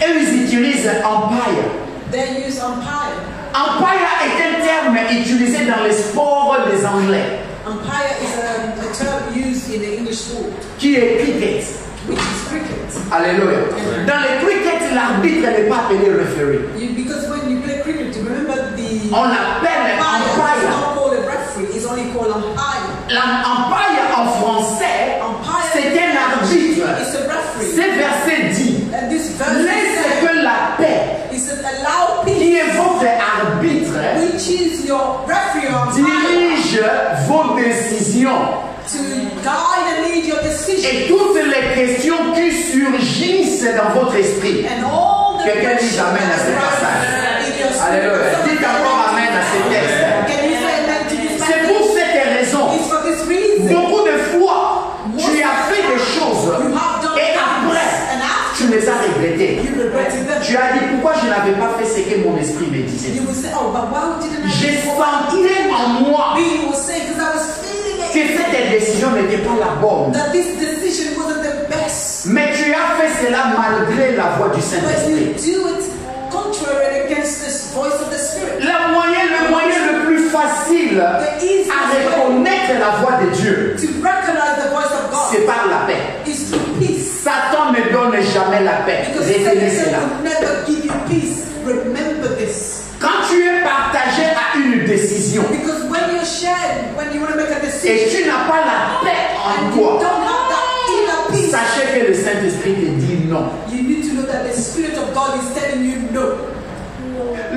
eux ils utilisent umpire. they use umpire. Umpire est un terme utilisé dans les sports des Anglais, Umpire is a term used in the English sport, qui est cricket. which is cricket. Alléluia. Dans le cricket, l'arbitre n'est pas appelé referee. Because when you play cricket, you remember the On l'appelle umpire is umpire. not called a referee, it's only called umpire. L'umpire en français, Umpire c'est un arbitre. is a referee. Ce verset dit, And this verse laissez says, que la paix, it says, allow peace, qui est votre arbitre, which is your referee or umpire, dirige vos décisions. to guide and lead your decision. Et toutes les questions qui surgissent dans votre esprit. And all the Quelqu'un dit questions amen à ce that passage. rise in your spirit. Alléluia. Dites encore amen à ce texte. Can you say amen to this C'est passage? pour cette raison, It's for this reason. beaucoup de fois, tu as fait des choses You have done et things, après, and tu after les as regrettées. you regretted them. Tu as dit pourquoi je n'avais pas fait ce que mon esprit me disait. You will say, oh, but why didn't I J'ai do what senti en moi you will say, because I was feeling que it, cette décision n'était pas la bonne. that this decision wasn't the best. Mais tu as fait cela malgré la voix du But Saint-Esprit. you do it contrary against the voice of the Spirit. Le moyen le plus facile The easiest à way reconnaître la voix de Dieu, to recognize the voice of God c'est par la paix. is through peace. Satan ne donne jamais la paix. Because Retenez Satan cela. will never give you peace. Remember this. Quand tu es partagé à une décision Because when you're shared, when you want to make a et decision, tu n'as pas la paix and en you toi, don't have that inner peace, sachez que le Saint-Esprit te dit non. you need to know that the Spirit of God is telling you no.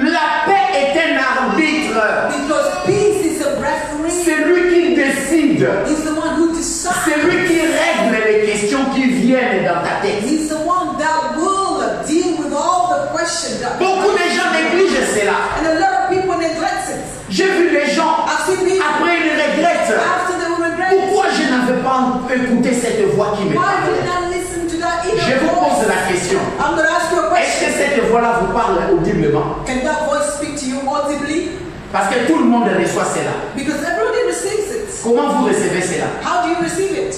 La paix est un arbitre. Because peace is a referee. C'est lui qui décide. He's the one who decides. C'est lui qui règle les questions qui viennent dans ta tête. He's the one that will deal with all the questions. Beaucoup de gens négligent cela. And a lot of people neglect it. J'ai vu les gens, I've seen people après ils regrettent. after they will regret it. Pourquoi je n'avais pas écouté cette voix qui me Why parlait? didn't I listen to that Je inner vous pose voice? la question. I'm going to ask you a Est-ce que question. cette voix-là vous parle audiblement? Can that voice speak to you audibly? Parce que tout le monde reçoit cela. Because everybody receives it. Comment vous recevez cela? How do you receive it?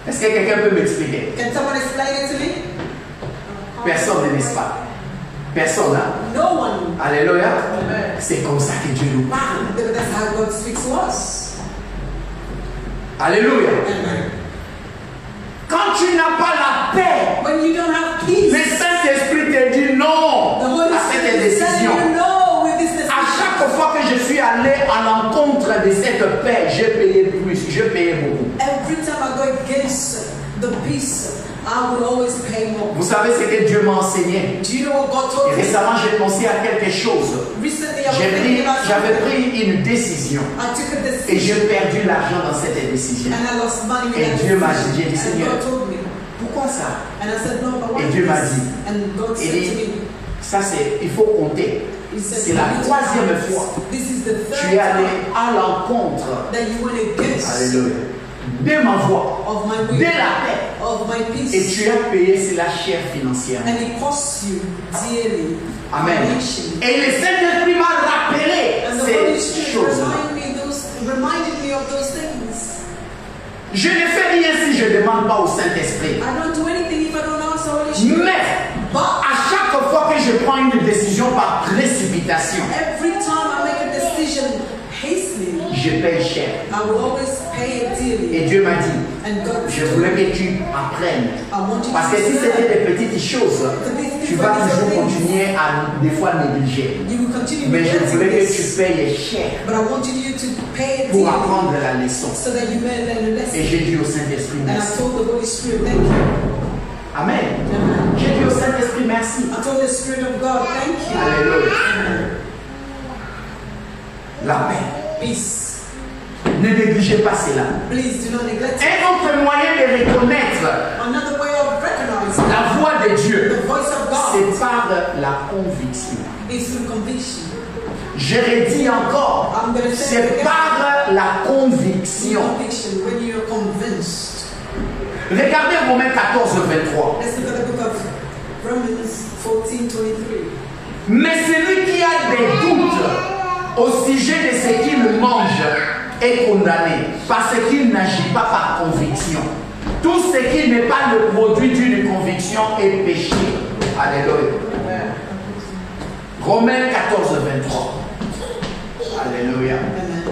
Est-ce que quelqu'un peut m'expliquer? Can someone explain it to me? Personne, n'est-ce pas? Personne. Hein? No one. Alléluia. C'est comme ça que Dieu nous parle. That's how God speaks to us. Alléluia. Amen. Quand tu n'as pas la paix, When you don't have peace, le Saint-Esprit te dit non the Holy à cette Spirit is telling décision. you no with this decision. À chaque fois que je suis allé à l'encontre de cette paix, j'ai payé plus, j'ai payé beaucoup. Every time I go against the peace, I will always pay more. Vous savez ce que Dieu m'a enseigné? Do you know what God told Et me? récemment, j'ai pensé à quelque chose. Recently, I was thinking about J'avais something. pris une décision I took a et decision j'ai perdu l'argent dans cette décision. and I lost money with Et that Dieu m'a decision. dit, j'ai dit, And Seigneur, God told me. pourquoi ça? And I said, no, but why Et Dieu m'a this? dit, And God il said to dit, me, ça c'est, il faut compter. He said, C'est la troisième fois. This is the Tu third es allé time à l'encontre, that you went against alléluia, de ma voix, of my de will, la paix. of my Et peace. tu as payé cela cher financièrement. And it costs you dearly. Amen. Financially. Et le Saint-Esprit m'a rappelé And the Holy ces Spirit choses-là. reminded me of those things. Je ne fais rien si je ne demande pas au Saint-Esprit. I don't do anything if I don't ask the Holy Spirit. Mais But à chaque fois que je prends une décision par précipitation, every time I make a decision hastily, je paye cher. I will always pay it dearly. Et Dieu m'a dit, And God je voulais que tu apprennes. I want you Parce to que si learn. c'était des petites choses, tu vas toujours continuer à des fois négliger. You will continue Mais je neglecting voulais que this. tu payes cher But I want you to pay it pour dearly apprendre la leçon. so that you may learn a lesson. Et j'ai dit au Saint-Esprit And I merci. told the Holy Spirit, thank you. Amen. J'ai dit au Saint-Esprit merci. I told the Spirit of God, thank you. Alléluia. La paix. Peace. Ne négligez pas cela. Please do not neglect it. Un autre moyen de reconnaître Another way of recognizing la voix de Dieu, the voice of God c'est par la conviction. is through conviction. Je redis encore, I'm going to say it c'est again. par la conviction. Conviction, when you're convinced. Regardez Romains 14, 23. Let's look at the book of Romans 14:23. Mais celui qui a des doutes au sujet de ce qu'il mange est condamné parce qu'il n'agit pas par conviction. Tout ce qui n'est pas le produit d'une conviction est péché. Alléluia. Romains 14, 23. Alléluia. Amen.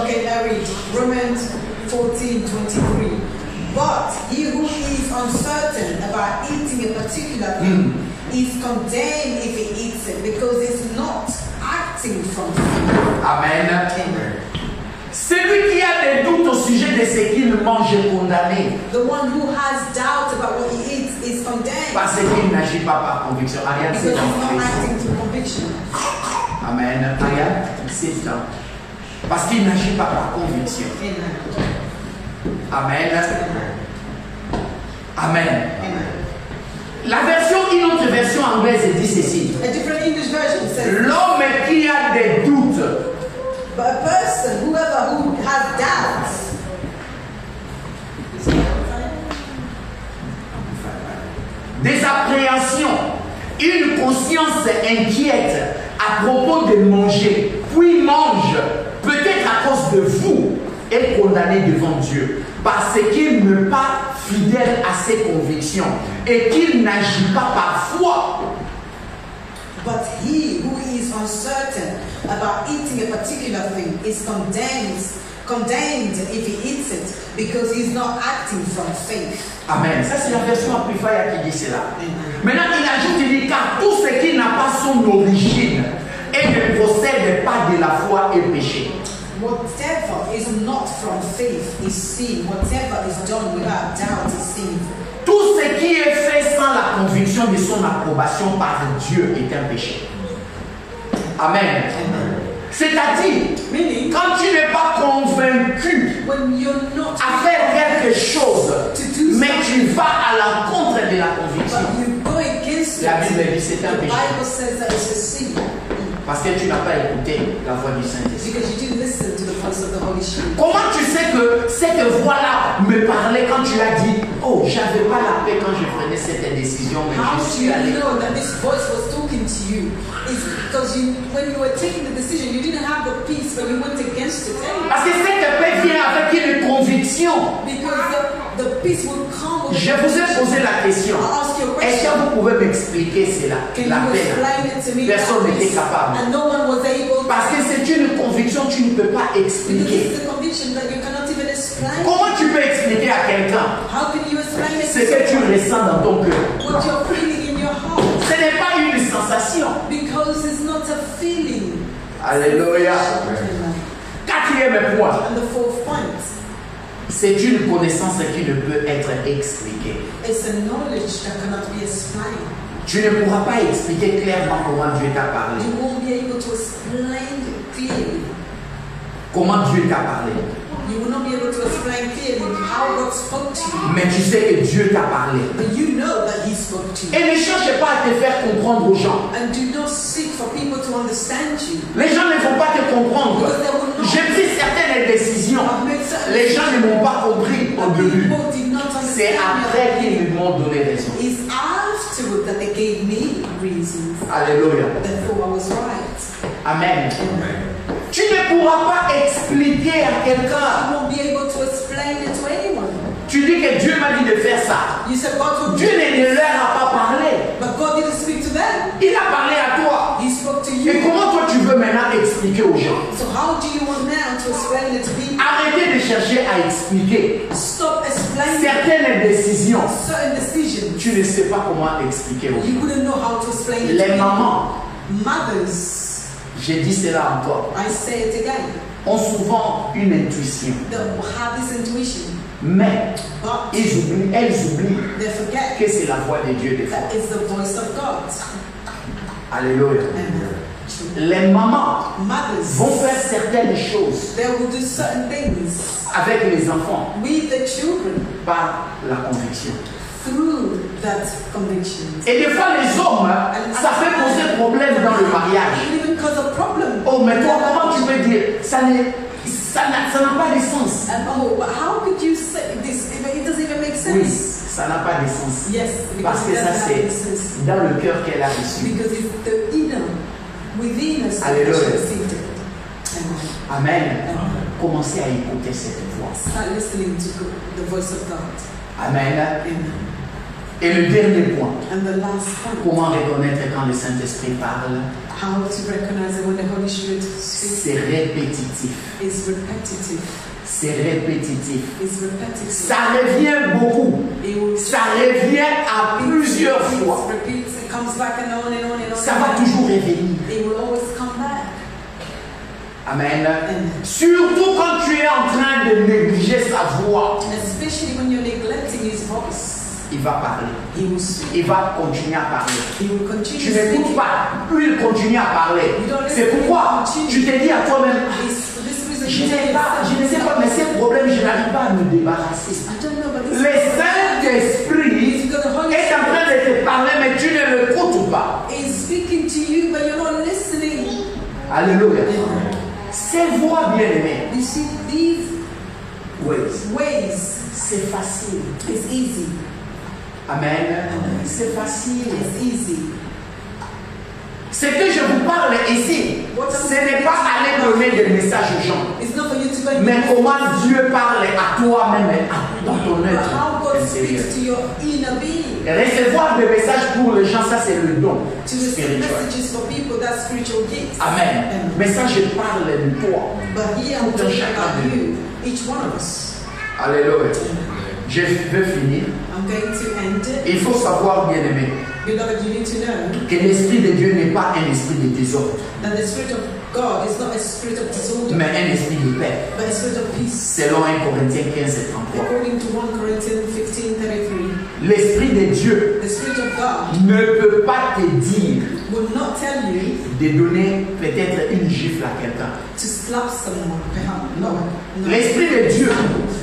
Okay, now read Romans 14:23. But he who is uncertain about eating a particular thing is condemned if he eats it, because it's not acting from faith. Amen. Amen. Celui qui a des doutes au sujet de ce qu'il mange est condamné The one who has doubt about what he eats is condemned parce qu'il n'agit pas par conviction. Ariane, because c'est he's dans not Christ. acting through conviction. Amen. Ariane, c'est ça. Parce qu'il n'agit pas par conviction. Amen. Amen. Amen. Amen. La version, une autre version anglaise dit ceci. A different English version says, L'homme qui a des doutes but a person, whoever who has doubts, des appréhensions, une conscience inquiète à propos de manger, puis mange, peut-être à cause de vous, est condamné devant Dieu, parce qu'il n'est pas fidèle à ses convictions et qu'il n'agit pas par foi. but he who is uncertain about eating a particular thing is condemned if he eats it, because he's not acting from faith. Amen. Ça, c'est la version Amplified qui dit cela. Maintenant, il ajoute, il dit, car tout ce qui n'a pas son origine et ne procède pas de la foi est péché. Whatever is not from faith is sin. Whatever is done without doubt is sin. Tout ce qui est fait sans la conviction de son approbation par Dieu est un péché. Amen. C'est-à-dire, Meaning, quand tu n'es pas convaincu when you're not à faire quelque chose, to do mais something, tu vas à l'encontre de la conviction, but you go against la it, Bible dit c'est un the péché. Bible says that it's a sin. Parce que tu n'as pas écouté la voix du Saint-Esprit. Because you didn't listen to the voice of the Holy Spirit. Comment tu sais que cette voix-là me parlait quand tu as dit, oh, j'avais pas la paix quand je prenais cette décision, mais How je do suis you allé. know that this voice was talking to you? It's because when you were taking the decision, you didn't have the peace, but you went against it anyway. Parce que cette paix vient avec une conviction je vous ai posé la question. I ask you a Est-ce question. que vous pouvez m'expliquer cela? Can La you peine. explain it to me? Personne n'était capable. And no one was able to. Parce que c'est une conviction que tu ne peux pas Because expliquer. it's a conviction that you cannot even explain. Comment tu peux expliquer à quelqu'un How can you explain it ce que tu ressens dans ton cœur? what you're feeling in your heart? Ce n'est pas une sensation. Because it's not a feeling. Alléluia. Quatrième point, And the fourth point c'est une connaissance qui ne peut être expliquée. is a knowledge that cannot be explained. Tu ne pourras pas expliquer clairement comment Dieu t'a parlé. You won't be able to explain clearly. Comment Dieu t'a parlé. You will not be able to explain clearly how God spoke to you. Mais tu sais que Dieu t'a parlé. But you know that He spoke to you. Et ne cherche pas à te faire comprendre aux gens. And do not seek for people to understand you. Les gens ne vont pas te comprendre. Because they will not. J'ai pris certaines décisions. I've made certain Les gens ne m'ont pas compris au But début. people did not C'est understand après me. qu'ils m'ont donné raison. It's afterward that they gave me reasons. Alléluia. Therefore I was right. Amen. Tu ne pourras pas expliquer à I quelqu'un. won't be able to explain it to anyone. Tu dis que Dieu m'a dit de faire ça. You said God told Dieu you, ne leur a pas parlé. but God didn't speak to them. Il a parlé à toi. He spoke to Et you. comment toi tu veux maintenant expliquer aux gens? So how do you want now to explain it to people? Arrêtez de chercher à expliquer Stop explaining certaines décisions. certain decisions. Tu ne sais pas comment expliquer aux gens. You wouldn't know how to explain it to Les people. mamans, Mothers, j'ai dit cela encore, I say it again, ont souvent une intuition. that have this intuition, Mais but elles oublient they forget que c'est la voix de Dieu des fois. that it's the voice of God. Alléluia. Amen. Les mamans Mothers, vont faire certaines choses they will do certain things avec les enfants with the children par la conviction. through that conviction. Et des fois les hommes, ça fait poser problème dans le mariage. It even cause a problem. Oh, mais toi, comment tu peux dire ça n'a pas de sens. And oh, but how could you say this? It doesn't even make Oui, sense. ça n'a pas de sens. Yes, Parce because que it ça, doesn't have c'est sense. dans le cœur qu'elle a reçu. Because it's the inner, within us that Alléluia. she received it. Amen. Amen. Commencez à écouter cette voix. Start listening to the voice of God. Amen. Amen. Et le dernier point, And the last point, comment reconnaître quand le Saint-Esprit parle? how to recognize it when the Holy Spirit speaks C'est répétitif. is repetitive. C'est répétitif. It's repetitive. Ça revient beaucoup. It will Ça revient à plusieurs fois. repeats, it comes back and on and on and on. Ça va toujours revenir. It will always come back. Amen. Amen. Surtout quand tu es en train de négliger sa voix, Especially when you're neglecting His voice. il va parler. He will speak. Il va continuer à parler. He will continue Tu n'écoutes speaking. pas, lui il continue à parler. C'est pourquoi tu te dis à toi-même, je ne sais pas, mais ces problèmes, je n'arrive pas à me débarrasser. I don't know, but Le Saint-Esprit est en train de te parler, mais tu ne l'écoutes pas. He's speaking to you, but you're not listening. Alléluia. Ces voix bien-aimées, You see, these ways, c'est facile. it's easy. Amen. C'est facile. It's easy. Ce que je vous parle ici, ce n'est pas aller donner des messages aux gens, It's not for you to go and mais comment Dieu parle à toi-même, dans ton but être how God intérieur. speaks to your inner being. Recevoir des messages pour les gens, ça c'est le don To receive spirituel. messages for people, that's spiritual gifts. Amen. Mais ça, je parle de toi. But here I'm talking about you, each one of us. Alléluia. Je veux finir. I'm going to end it. Il faut savoir, bien aimé, Beloved, you need to know que l'Esprit de Dieu n'est pas un esprit de désordre, that the Spirit of God is not a spirit of disorder, mais un esprit de paix. but a spirit of peace. Selon 1 Corinthiens 15 et 33. According to 1 Corinthians 15:33, L'Esprit de Dieu the Spirit of God ne peut pas te dire will not tell you de donner peut-être une gifle à quelqu'un. to slap someone, perhaps. No. L'Esprit de Dieu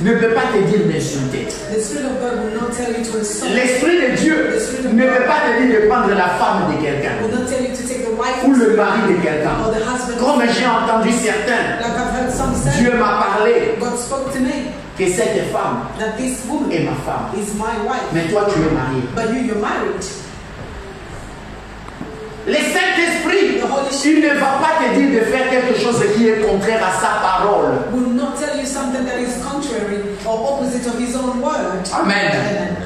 ne peut pas te dire d'insulter. The Spirit of God will not tell you to insult. L'Esprit de Dieu ne peut pas te dire de prendre la femme de quelqu'un Will not tell you to take the wife ou le mari de quelqu'un. or the husband. Comme j'ai entendu certains, Like I've heard some say, Dieu m'a parlé God spoke to me que cette femme that this woman est ma femme. is my wife, Mais toi, tu es marié. but you're married. Le Saint-Esprit, The Holy il Spirit ne va pas te dire de faire quelque chose qui est contraire à sa parole. will not tell you something that is contrary or opposite of His own word. Amen.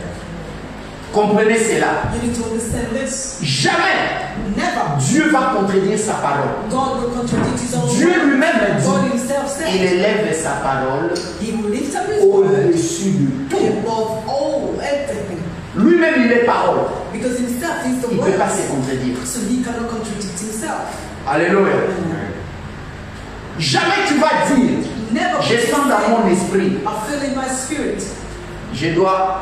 Comprenez cela. You need to understand this. Jamais Never. Dieu va contredire sa parole. God will contradict his own Dieu word. lui-même a God dit, himself il said, élève sa parole he will lift up his word au-dessus de tout. above all, everything. Lui-même, il est parole. Because himself is the Il ne word. peut pas se contredire. So he cannot contradict himself. Alléluia. Jamais tu vas dire, Never je sens dans mon esprit, I feel in my spirit, je dois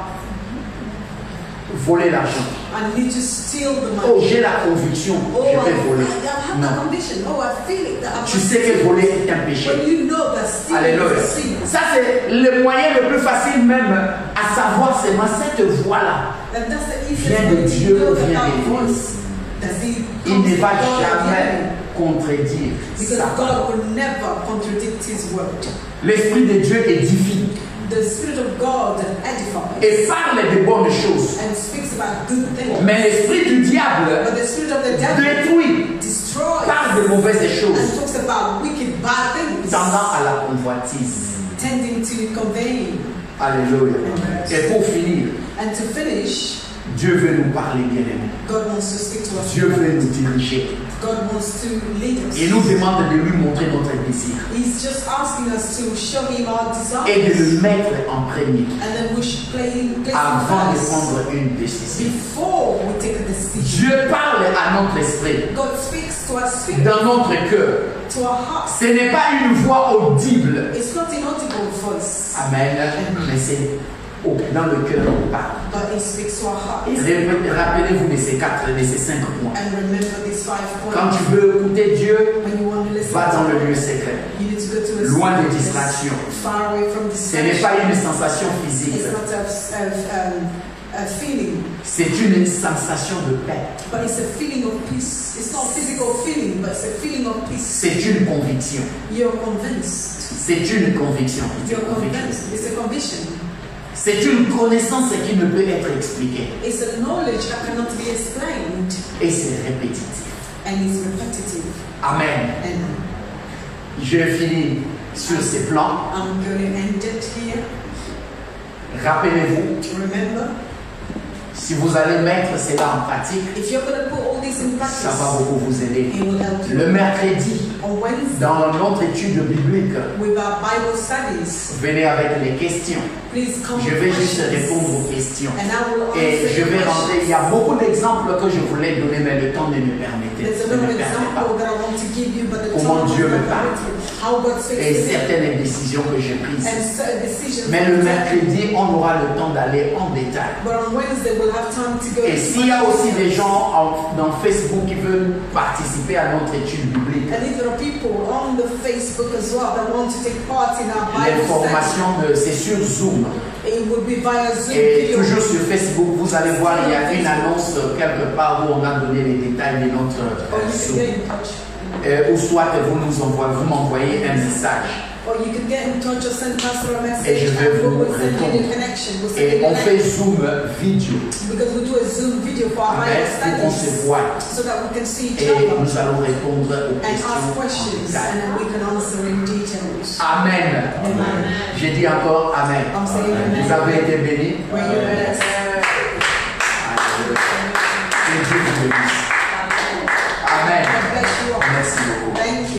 voler l'argent. I need to steal the Oh, money. j'ai la conviction, Oh, je I vais voler. have Non. that conviction. Oh, I feel it. That I Tu must sais que steal. voler est un péché. When you know that stealing Alléluia. is a sin. Ça, c'est le moyen le plus facile même à savoir seulement cette voix-là. And that's the easiest Vient de way to Dieu know ou that vient that de voice. That's the Il ne va God of jamais heaven. contredire Because sa parole. God will never contradict his word. L'Esprit de Dieu édifie The Spirit of God edifies et parle de bonnes choses. and speaks about good things. Mais l'Esprit du diable But the Spirit of the devil détruit, destroys parle de mauvaises and choses, talks about wicked, bad things, tendant à la convoitise. tending to convey. Alléluia. Et pour finir, And to finish, Dieu veut nous parler, bien-aimés. God wants to speak to us. Dieu veut nous diriger. God wants to lead us. Il nous demande de lui montrer notre désir He's just asking us to show him our et de desires. le mettre en premier And then we should place him avant de first prendre une décision. before we take a decision. Dieu parle à notre esprit, God speaks to our spirit, dans notre cœur. to our heart. Ce n'est pas une voix audible. It's not an audible voice, Amen. Mais c'est dans le cœur qu'on parle. but it speaks to our heart. Et rappelez-vous de ces 5 points. And remember these 5 Quand points. tu veux écouter Dieu, When you want to listen va dans to le him, lieu secret. you need to go to a Loin des secret place, distractions. far away from Ce n'est distraction. pas une sensation physique. It's not a feeling, C'est une sensation de paix. but it's a feeling of peace. It's not a physical feeling, but it's a feeling of peace. C'est une conviction. You're convinced. C'est une conviction. You're convinced. It's a conviction. C'est une connaissance qui ne peut être expliquée. It's a knowledge that cannot be explained, Et c'est répétitif. and it's repetitive. Amen. And Je finis sur ces plans. I'm going to end it here. Rappelez-vous, Remember, si vous allez mettre cela en pratique, if you're going to put all this in ça va practice, beaucoup vous aider. it will help you. Le mercredi, On Wednesday, dans notre étude biblique, with our Bible studies, venez avec les questions. please come Je with vais juste questions. répondre aux questions. And I will Et answer je your vais rentrer. Il y questions. a beaucoup d'exemples que je voulais donner, mais le temps ne me permettait There's a ne lot me of permet pas. examples that I want to give you, but the Comment time Dieu is me not parle. permitted. How God speaks Et to me. certaines décisions que j'ai And prises. certain decisions. Mais le mercredi, on aura le temps d'aller en détail. But on Wednesday, we'll have time to go. Et s'il y a aussi des gens dans Facebook qui veulent participer à notre étude biblique, And if there are people on the Facebook as well that want to take part in our Bible study, l'information, c'est sur Zoom. it would be via Zoom Et video. toujours sur Facebook, vous allez voir, il y a une annonce quelque part où on a donné les détails de notre Or you can Zoom. get in touch. Ou soit vous m'envoyez un message. Or you can get in touch or send Pastor a message. Et je vais and vous we'll send you répondre. the connection. We'll send Et you on the fait connection. Zoom vidéo Because we do a Zoom video for our Bible avec pour qu'on se studies. voit. So that we can see each Et other nous allons répondre aux and ask questions en questions détail. and then we can answer in details. Amen. Amen. J'ai dit encore Amen. I'm saying amen. Vous avez été bénis. Were you blessed? Que Dieu vous bénisse. Amen. God bless you all. Merci beaucoup. Thank you.